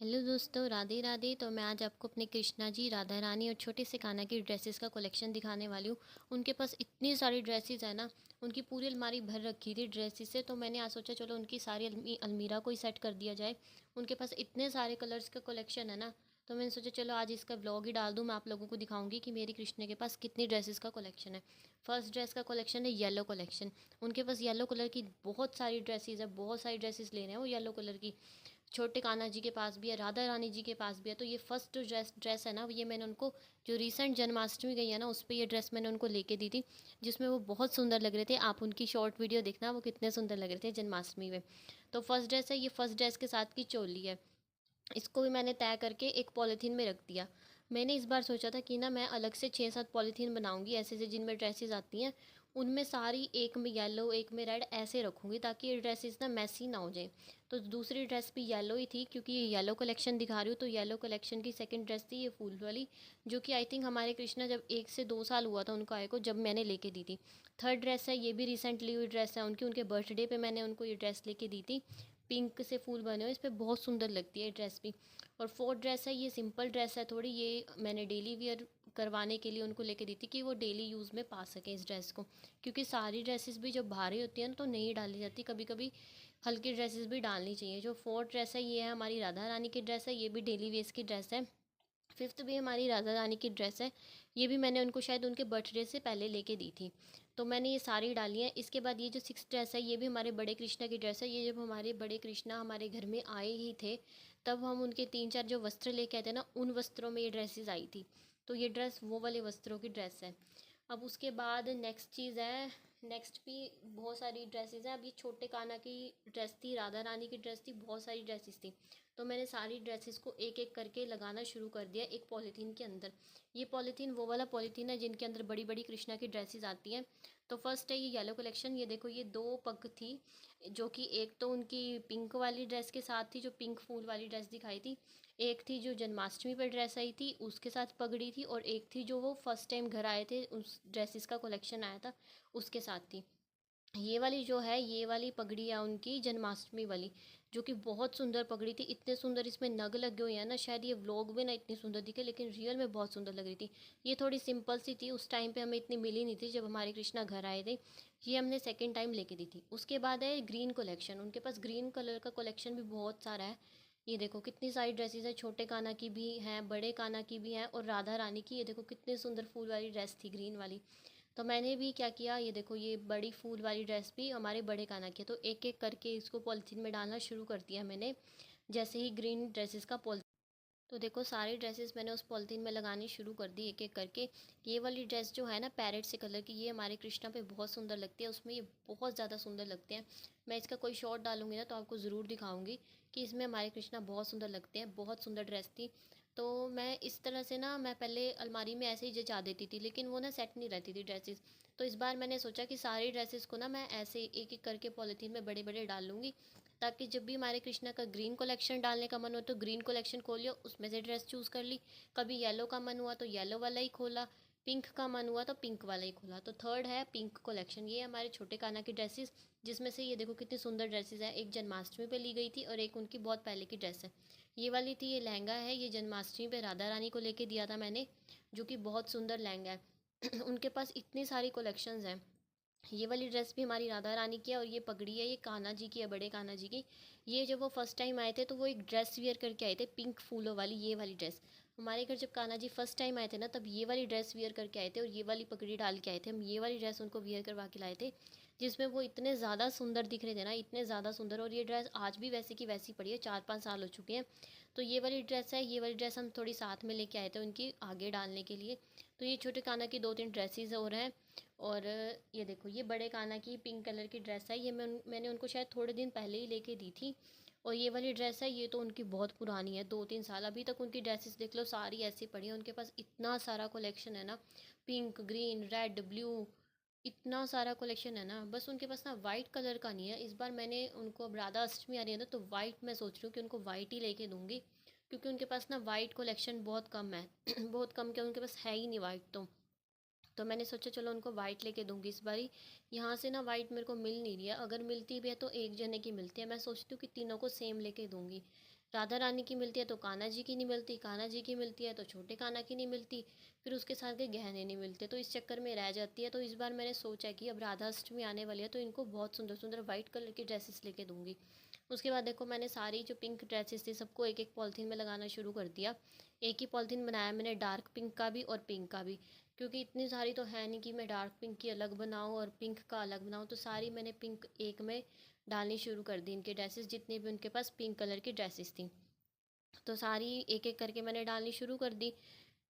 Hello दोस्तों, राधे राधे। तो मैं आज आपको अपने कृष्णा जी, राधा रानी और छोटे से कान्हा की ड्रेसेस का कलेक्शन दिखाने वाली हूँ। उनके पास इतनी सारी ड्रेसेस है ना, उनकी पूरी अलमारी भर रखी थी ड्रेसेस से। तो मैंने आज सोचा चलो उनकी सारी अलमीरा को ही सेट कर दिया जाए। उनके पास इतने सारे कलर्स का कलेक्शन है ना, तो मैंने सोचा चलो आज इसका ब्लॉग ही डाल दूँ। मैं आप लोगों को दिखाऊंगी कि मेरी कृष्ण के पास कितनी ड्रेसेस का कलेक्शन है। फर्स्ट ड्रेस का कलेक्शन है येलो कलेक्शन। उनके पास येलो कलर की बहुत सारी ड्रेसेस है, बहुत सारी ड्रेसेस ले रहे हैं वो येलो कलर की। छोटे कान्हा जी के पास भी है, राधा रानी जी के पास भी है। तो ये फर्स्ट ड्रेस है ना, ये मैंने उनको जो रिसेंट जन्माष्टमी गई है ना, उस पर ये ड्रेस मैंने उनको लेके दी थी, जिसमें वो बहुत सुंदर लग रहे थे। आप उनकी शॉर्ट वीडियो देखना, वो कितने सुंदर लग रहे थे जन्माष्टमी में। तो फर्स्ट ड्रेस है ये, फर्स्ट ड्रेस के साथ की चोली है। इसको भी मैंने तय करके एक पॉलीथीन में रख दिया। मैंने इस बार सोचा था कि ना मैं अलग से 6-7 पॉलीथीन बनाऊंगी ऐसे से, जिनमें ड्रेसेस आती हैं उनमें सारी, एक में येलो एक में रेड ऐसे रखूंगी ताकि ये ड्रेसेस ना मैसी ना हो जाए। तो दूसरी ड्रेस भी येलो ही थी, क्योंकि ये येलो कलेक्शन दिखा रही हूँ तो येलो कलेक्शन की सेकंड ड्रेस थी ये फूल वाली, जो कि आई थिंक हमारे कृष्णा जब 1 से 2 साल हुआ था उनको आए को, जब मैंने लेके दी थी। थर्ड ड्रेस है, ये भी रिसेंटली हुई ड्रेस है उनकी, उनके बर्थडे पे मैंने उनको ये ड्रेस लेके दी थी। पिंक से फूल बने हुए, इस पर बहुत सुंदर लगती है ये ड्रेस भी। और फोर्थ ड्रेस है, ये सिंपल ड्रेस है थोड़ी, ये मैंने डेली वियर करवाने के लिए उनको लेके दी थी कि वो डेली यूज़ में पा सकें इस ड्रेस को। क्योंकि सारी ड्रेसेस भी जब भारी होती है ना तो नहीं डाली जाती, कभी कभी हल्की ड्रेसेस भी डालनी चाहिए। जो फोर्थ ड्रेस है ये है हमारी राधा रानी की ड्रेस है, ये भी डेली वेयर्स की ड्रेस है। फिफ्थ भी हमारी राधा रानी की ड्रेस है, ये भी मैंने उनको शायद उनके बर्थडे से पहले लेके दी थी। तो मैंने ये सारी डाली हैं। इसके बाद ये जो सिक्स ड्रेस है, ये भी हमारे बड़े कृष्णा की ड्रेस है। ये जब हमारे बड़े कृष्णा हमारे घर में आए ही थे, तब हम उनके 3-4 जो वस्त्र लेके आए थे ना, उन वस्त्रों में ये ड्रेसेस आई थी। तो ये ड्रेस वो वाले वस्त्रों की ड्रेस है। अब उसके बाद नेक्स्ट चीज़ है, नेक्स्ट भी बहुत सारी ड्रेसेस हैं। अब ये छोटे कान्हा की ड्रेस थी, राधा रानी की ड्रेस थी, बहुत सारी ड्रेसेस थी। तो मैंने सारी ड्रेसेस को एक एक करके लगाना शुरू कर दिया एक पॉलीथीन के अंदर। ये पॉलीथीन वो वाला पॉलीथीन है जिनके अंदर बड़ी बड़ी कृष्णा की ड्रेसेस आती हैं। तो फर्स्ट है ये येलो कलेक्शन। ये देखो, ये 2 पग थी, जो कि एक तो उनकी पिंक वाली ड्रेस के साथ थी, जो पिंक फूल वाली ड्रेस दिखाई थी। एक थी जो जन्माष्टमी पर ड्रेस आई थी, उसके साथ पगड़ी थी। और एक थी जो वो फर्स्ट टाइम घर आए थे, उस ड्रेसेस का कलेक्शन आया था, उसके साथ थी। ये वाली जो है, ये वाली पगड़ी है उनकी जन्माष्टमी वाली, जो कि बहुत सुंदर पगड़ी थी। इतने सुंदर इसमें नग लगे हुए हैं ना, शायद ये व्लॉग में ना इतनी सुंदर दिखे, लेकिन रियल में बहुत सुंदर लग रही थी। ये थोड़ी सिंपल सी थी, उस टाइम पे हमें इतनी मिली नहीं थी जब हमारे कृष्णा घर आए थे। ये हमने सेकेंड टाइम लेके दी थी। उसके बाद है ग्रीन कलेक्शन। उनके पास ग्रीन कलर का कलेक्शन भी बहुत सारा है। ये देखो कितनी सारी ड्रेसेस है, छोटे कान्हा की भी हैं, बड़े कान्हा की भी हैं, और राधा रानी की। ये देखो कितनी सुंदर फूल वाली ड्रेस थी ग्रीन वाली। तो मैंने भी क्या किया, ये देखो ये बड़ी फूल वाली ड्रेस भी हमारे बड़े कान्हा की है। तो एक एक करके इसको पॉलिथीन में डालना शुरू कर दिया मैंने, जैसे ही ग्रीन ड्रेसेस का पॉल। तो देखो सारी ड्रेसेस मैंने उस पॉलिथीन में लगानी शुरू कर दी एक एक करके। ये वाली ड्रेस जो है ना पैरेट से कलर की, ये हमारे कृष्णा पे बहुत सुंदर लगती है, उसमें ये बहुत ज़्यादा सुंदर लगते हैं। मैं इसका कोई शॉट डालूंगी ना तो आपको ज़रूर दिखाऊंगी कि इसमें हमारे कृष्णा बहुत सुंदर लगते हैं। बहुत सुंदर ड्रेस थी। तो मैं इस तरह से ना, मैं पहले अलमारी में ऐसे ही जचा देती थी, लेकिन वो ना सेट नहीं रहती थी ड्रेसेस। तो इस बार मैंने सोचा कि सारी ड्रेसेस को ना मैं ऐसे एक एक करके पॉलिथीन में बड़े बड़े डाल लूँगी, ताकि जब भी हमारे कृष्णा का ग्रीन कलेक्शन डालने का मन हो तो ग्रीन कलेक्शन खोल लिया, उसमें से ड्रेस चूज़ कर ली। कभी येलो का मन हुआ तो येलो वाला ही खोला, पिंक का मन हुआ तो पिंक वाला ही खोला। तो थर्ड है पिंक कलेक्शन। ये हमारे छोटे कान्हा की ड्रेसेस, जिसमें से ये देखो कितनी सुंदर ड्रेसेस है। एक जन्माष्टमी पे ली गई थी और एक उनकी बहुत पहले की ड्रेस है। ये वाली थी, ये लहंगा है, ये जन्माष्टमी पे राधा रानी को लेके दिया था मैंने, जो कि बहुत सुंदर लहंगा है। उनके पास इतनी सारी कलेक्शंस हैं। ये वाली ड्रेस भी हमारी राधा रानी की है, और ये पगड़ी है ये कान्हा जी की है, बड़े कान्हा जी की। ये जब वो फर्स्ट टाइम आए थे तो वो एक ड्रेस वियर करके आए थे, पिंक फूलों वाली ये वाली ड्रेस। हमारे घर जब कान्हा जी फर्स्ट टाइम आए थे ना, तब ये वाली ड्रेस वियर करके आए थे और ये वाली पगड़ी डाल के आए थे। हम ये वाली ड्रेस उनको वियर करवा के लाए थे, जिसमें वो इतने ज़्यादा सुंदर दिख रहे थे ना, इतने ज़्यादा सुंदर। और ये ड्रेस आज भी वैसी की वैसी पड़ी है, 4-5 साल हो चुके हैं। तो ये वाली ड्रेस है, ये वाली ड्रेस हम थोड़ी साथ में लेके आए थे उनकी आगे डालने के लिए। तो ये छोटे कान्हा की 2-3 ड्रेसेस और हैं। और ये देखो ये बड़े कान्हा की पिंक कलर की ड्रेस है, ये मैंने उनको शायद थोड़े दिन पहले ही लेके दी थी। और ये वाली ड्रेस है, ये तो उनकी बहुत पुरानी है, 2-3 साल। अभी तक उनकी ड्रेसेस देख लो सारी ऐसी पड़ी हैं। उनके पास इतना सारा कलेक्शन है ना, पिंक ग्रीन रेड ब्लू, इतना सारा कलेक्शन है ना। बस उनके पास ना वाइट कलर का नहीं है। इस बार मैंने उनको, अब राधा अष्टमी आ रही है ना, तो वाइट मैं सोच रही हूँ कि उनको वाइट ही लेके दूंगी, क्योंकि उनके पास ना वाइट कलेक्शन बहुत कम है। बहुत कम, क्या उनके पास है ही नहीं वाइट। तो मैंने सोचा चलो उनको वाइट लेके दूंगी इस बारी। यहाँ से ना वाइट मेरे को मिल नहीं रही है, अगर मिलती भी है तो एक जने की मिलती है। मैं सोचती हूँ कि तीनों को सेम लेके दूंगी, राधा रानी की मिलती है तो कान्हा जी की नहीं मिलती, कान्हा जी की मिलती है तो छोटे कान्हा की नहीं मिलती, फिर उसके साथ के गहने नहीं मिलते, तो इस चक्कर में रह जाती है। तो इस बार मैंने सोचा है कि अब राधा अष्टमी आने वाली है तो इनको बहुत सुंदर सुंदर वाइट कलर की ड्रेसेस लेके दूंगी। उसके बाद देखो मैंने सारी जो पिंक ड्रेसेस थी सबको एक एक पॉलिथीन में लगाना शुरू कर दिया। एक ही पॉलिथीन बनाया मैंने डार्क पिंक का भी और पिंक का भी, क्योंकि इतनी सारी तो है नहीं कि मैं डार्क पिंक की अलग बनाऊँ और पिंक का अलग बनाऊँ, तो सारी मैंने पिंक एक में डालनी शुरू कर दी इनकी ड्रेसेस, जितनी भी उनके पास पिंक कलर की ड्रेसेस थी। तो सारी एक एक करके मैंने डालनी शुरू कर दी।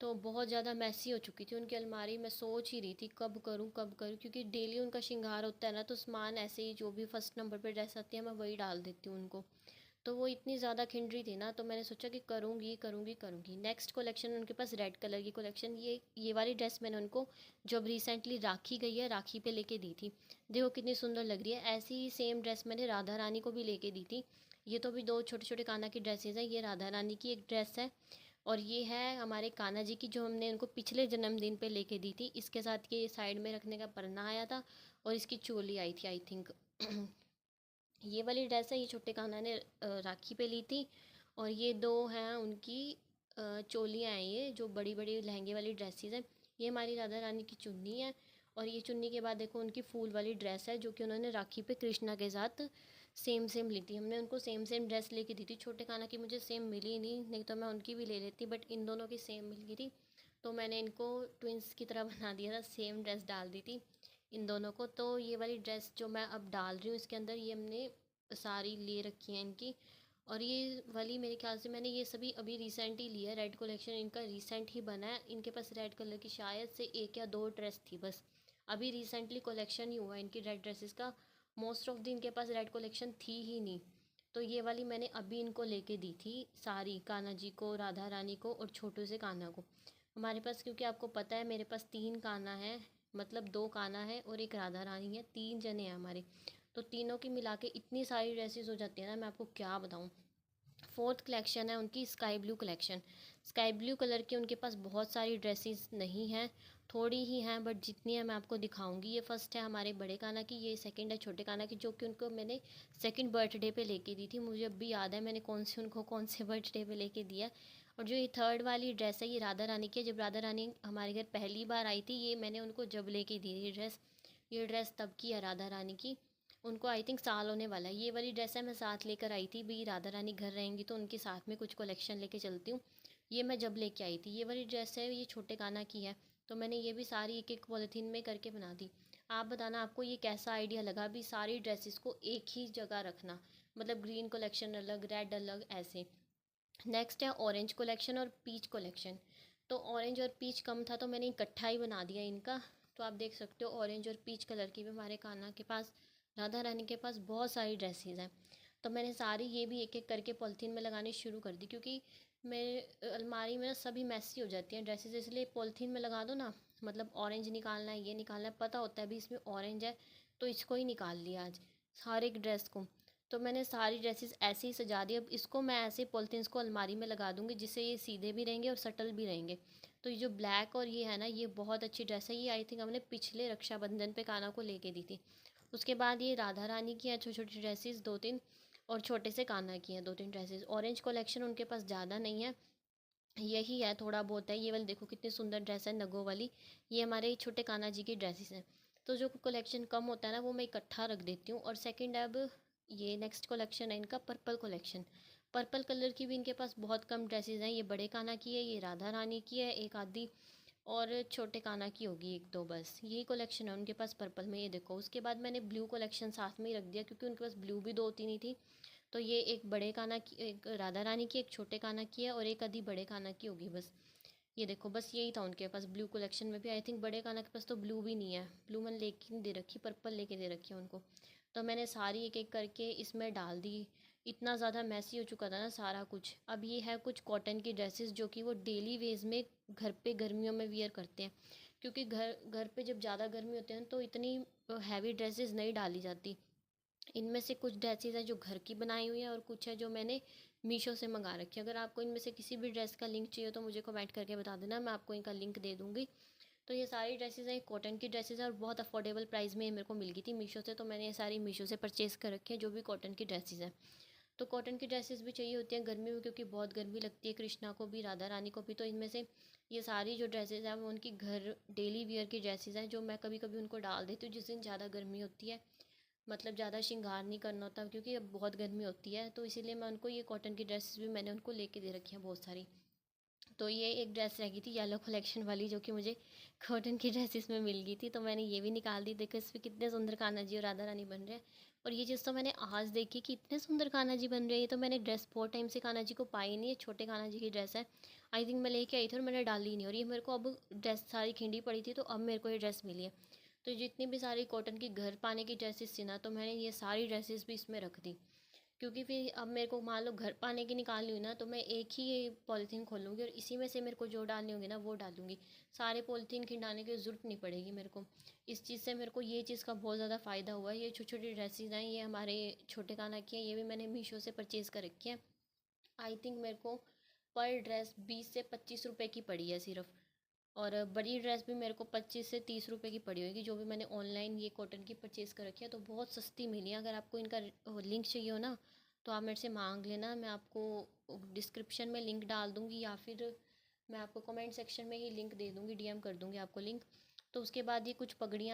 तो बहुत ज़्यादा मैसी हो चुकी थी उनकी अलमारी। मैं सोच ही रही थी कब करूँ, क्योंकि डेली उनका श्रृंगार होता है ना, तो सामान ऐसे ही जो भी फर्स्ट नंबर पे ड्रेस आती है मैं वही डाल देती हूँ उनको। तो वो इतनी ज़्यादा खिंड थी ना, तो मैंने सोचा कि करूँगी करूँगी करूँगी। नेक्स्ट कलेक्शन उनके पास रेड कलर की कलेक्शन, ये वाली ड्रेस मैंने उनको जो अब रिसेंटली राखी गई है राखी पे लेके दी थी। देखो कितनी सुंदर लग रही है। ऐसी ही सेम ड्रेस मैंने राधा रानी को भी लेके दी थी। ये तो अभी दो छोटे छोटे कान्हा की ड्रेसेस हैं। ये राधा रानी की एक ड्रेस है और ये है हमारे कान्हा जी की, जो हमने उनको पिछले जन्मदिन पे लेके दी थी। इसके साथ ये साइड में रखने का पन्ना आया था और इसकी चोली आई थी आई थिंक। ये वाली ड्रेस है, ये छोटे कान्हा ने राखी पे ली थी। और ये दो हैं उनकी चोलियाँ हैं, ये जो बड़ी बड़ी लहंगे वाली ड्रेसेस हैं। ये हमारी राधा रानी की चुन्नी है। और ये चुन्नी के बाद देखो उनकी फूल वाली ड्रेस है, जो कि उन्होंने राखी पे कृष्णा के साथ सेम सेम ली थी। हमने उनको सेम सेम ड्रेस लेके दी थी। छोटे कान्हा की मुझे सेम मिली नहीं तो मैं उनकी भी ले लेती, बट इन दोनों की सेम मिल गई थी। तो मैंने इनको ट्विंस की तरह बना दिया था, सेम ड्रेस डाल दी थी इन दोनों को। तो ये वाली ड्रेस जो मैं अब डाल रही हूँ इसके अंदर, ये हमने सारी ले रखी हैं इनकी। और ये वाली मेरे ख्याल से मैंने ये सभी अभी रिसेंट ही लिया है। रेड कलेक्शन इनका रिसेंट ही बना है। इनके पास रेड कलर की शायद से एक या दो ड्रेस थी बस। अभी रिसेंटली कलेक्शन ही हुआ है इनकी रेड ड्रेसेस का। मोस्ट ऑफ द इनके पास रेड कलेक्शन थी ही नहीं। तो ये वाली मैंने अभी इनको लेके दी थी सारी, कान्हा जी को, राधा रानी को और छोटू से कान्हा को। हमारे पास, क्योंकि आपको पता है मेरे पास तीन कान्हा है, मतलब दो कान्हा है और एक राधा रानी है, तीन जने हैं हमारे। तो तीनों की मिला के इतनी सारी ड्रेसेस हो जाती है ना, मैं आपको क्या बताऊँ। फोर्थ कलेक्शन है उनकी sky blue collection. Sky blue colour की उनके पास बहुत सारी ड्रेसेस नहीं हैं, थोड़ी ही हैं, बट जितनी है मैं आपको दिखाऊंगी। ये फर्स्ट है हमारे बड़े कान्हा की, ये सेकंड है छोटे कान्हा की, जो कि उनको मैंने सेकंड बर्थडे पे लेके दी थी। मुझे अब भी याद है मैंने कौन से बर्थडे पे लेके दिया। और जो ये थर्ड वाली ड्रेस है ये राधा रानी की है। जब राधा रानी हमारे घर पहली बार आई थी, ये मैंने उनको जब लेके दी ये ड्रेस। ये ड्रेस तब की है राधा रानी की। उनको आई थिंक साल होने वाला है। ये वाली ड्रेस है मैं साथ लेकर आई थी, भी राधा रानी घर रहेंगी तो उनके साथ में कुछ कलेक्शन लेके चलती हूँ। ये मैं जब लेके आई थी। ये वाली ड्रेस है, ये छोटे कान्हा की है। तो मैंने ये भी सारी एक एक पॉलीथीन में करके बना दी। आप बताना आपको ये कैसा आइडिया लगा, भी सारी ड्रेसेस को एक ही जगह रखना, मतलब ग्रीन कलेक्शन अलग, रेड अलग, ऐसे। नेक्स्ट है ऑरेंज कलेक्शन और पीच कलेक्शन। तो ऑरेंज और पीच कम था तो मैंने इकट्ठा ही बना दिया इनका। तो आप देख सकते हो ऑरेंज और पीच कलर की भी हमारे कान्हा के पास, राधा रानी के पास बहुत सारी ड्रेसेस हैं। तो मैंने सारी ये भी एक एक करके पॉलिथीन में लगानी शुरू कर दी, क्योंकि मेरे अलमारी में ना सभी मैसी हो जाती हैं ड्रेसेस, इसलिए पॉलिथीन में लगा दो ना। मतलब ऑरेंज निकालना है, ये निकालना है, पता होता है अभी इसमें ऑरेंज है तो इसको ही निकाल लिया आज, हर एक ड्रेस को। तो मैंने सारी ड्रेसेस ऐसे ही सजा दी। अब इसको मैं ऐसे पॉलिथीन्स को अलमारी में लगा दूंगी, जिससे ये सीधे भी रहेंगे और सटल भी रहेंगे। तो ये जो ब्लैक और ये है ना, ये बहुत अच्छी ड्रेस है। ये आई थिंक हमने पिछले रक्षाबंधन पे कान्हा को लेके दी थी। उसके बाद ये राधा रानी की है छोटी छोटी ड्रेसेस दो तीन, और छोटे से कान्हा की हैं दो तीन ड्रेसेस। ऑरेंज कलेक्शन उनके पास ज़्यादा नहीं है, यही है थोड़ा बहुत है। ये वाली देखो कितनी सुंदर ड्रेस है नगों वाली, ये हमारे छोटे कान्हा जी की ड्रेसेस हैं। तो जो कलेक्शन कम होता है ना वो मैं इकट्ठा रख देती हूँ। और सेकंड अब ये नेक्स्ट कलेक्शन है इनका पर्पल कलेक्शन। पर्पल कलर की भी इनके पास बहुत कम ड्रेसेस हैं। ये बड़े कान्हा की है, ये राधा रानी की है एक आधी, और छोटे कान्हा की होगी एक दो, बस यही कलेक्शन है उनके पास पर्पल में। ये देखो उसके बाद मैंने ब्लू कलेक्शन साथ में ही रख दिया, क्योंकि उनके पास ब्लू भी दो तीन ही थी। तो ये एक बड़े कान्हा की, एक राधा रानी की, एक छोटे कान्हा की है और एक आधी बड़े कान्हा की होगी बस। ये देखो बस यही था उनके पास ब्लू कलेक्शन में भी। आई थिंक बड़े कान्हा के पास तो ब्लू भी नहीं है, ब्लू मैंने लेके नहीं दे रखी, पर्पल लेके दे रखी है उनको। तो मैंने सारी एक एक करके इसमें डाल दी। इतना ज़्यादा मैसी हो चुका था ना सारा कुछ। अब ये है कुछ कॉटन की ड्रेसेस जो कि वो डेली वेज में घर पे गर्मियों में वियर करते हैं, क्योंकि घर घर पे जब ज़्यादा गर्मी होती है ना तो इतनी हैवी ड्रेसेस नहीं डाली जाती। इनमें से कुछ ड्रेसेस है जो घर की बनाई हुई है और कुछ है जो मैंने मीशो से मंगा रखी है। अगर आपको इनमें से किसी भी ड्रेस का लिंक चाहिए तो मुझे कमेंट करके बता देना, मैं आपको इनका लिंक दे दूँगी। तो ये सारी ड्रेसेस हैं, कॉटन की ड्रेसेस है और बहुत अफोर्डेबल प्राइस में ये मेरे को मिल गई थी मीशो से। तो मैंने ये सारी मीशो से परचेज़ कर रखी है जो भी कॉटन की ड्रेसेस हैं। तो कॉटन की ड्रेसेस भी चाहिए होती हैं गर्मी में, क्योंकि बहुत गर्मी लगती है कृष्णा को भी, राधा रानी को भी। तो इनमें से ये सारी जो ड्रेसेस हैं वो उनकी घर डेली वियर की ड्रेसेस हैं, जो मैं कभी कभी उनको डाल देती हूँ जिस दिन ज़्यादा गर्मी होती है। मतलब ज़्यादा श्रृंगार नहीं करना होता, क्योंकि अब बहुत गर्मी होती है, तो इसीलिए मैं उनको ये कॉटन की ड्रेसेस भी मैंने उनको लेके दे रखी हैं बहुत सारी। तो ये एक ड्रेस रह गई थी येलो कलेक्शन वाली, जो कि मुझे कॉटन की ड्रेसेस में मिल गई थी, तो मैंने ये भी निकाल दी। देखो इस पे कितने सुंदर कान्हा जी और राधा रानी बन रहे हैं। और ये चीज़ तो मैंने आज देखी कि इतने सुंदर कान्हा जी बन रहे हैं। ये तो मैंने ड्रेस बहुत टाइम से कान्हा जी को पाई नहीं है, छोटे कान्हा जी की ड्रेस है। आई थिंक मैं लेके आई थी और मैंने डाली नहीं, और ये मेरे को अब ड्रेस सारी खिंडी पड़ी थी, तो अब मेरे को ये ड्रेस मिली है। तो जितनी भी सारी कॉटन की घर पाने की ड्रेसेस थी ना, तो मैंने ये सारी ड्रेसेस भी इसमें रख दी। क्योंकि फिर अब मेरे को मान लो घर पाने की निकालनी हुई ना, तो मैं एक ही पॉलीथीन खोलूँगी और इसी में से मेरे को जो डालनी होगी ना वो डालूँगी। सारे पॉलीथीन खिंडाने की ज़रूरत नहीं पड़ेगी मेरे को। इस चीज़ से मेरे को ये चीज़ का बहुत ज़्यादा फ़ायदा हुआ है। ये छोटी छोटी ड्रेसेस हैं, ये हमारे छोटे कान्हा की हैं, ये भी मैंने मीशो से परचेज़ कर रखी है। आई थिंक मेरे को पर ड्रेस 20 से 25 रुपए की पड़ी है सिर्फ। और बड़ी ड्रेस भी मेरे को 25 से 30 रुपए की पड़ी होगी, जो भी मैंने ऑनलाइन ये कॉटन की परचेज़ कर रखी है, तो बहुत सस्ती मिली है। अगर आपको इनका लिंक चाहिए हो ना, तो आप मेरे से मांग लेना, मैं आपको डिस्क्रिप्शन में लिंक डाल दूँगी, या फिर मैं आपको कमेंट सेक्शन में ही लिंक दे दूँगी, डीएम कर दूँगी आपको लिंक। तो उसके बाद ये कुछ पगड़ियाँ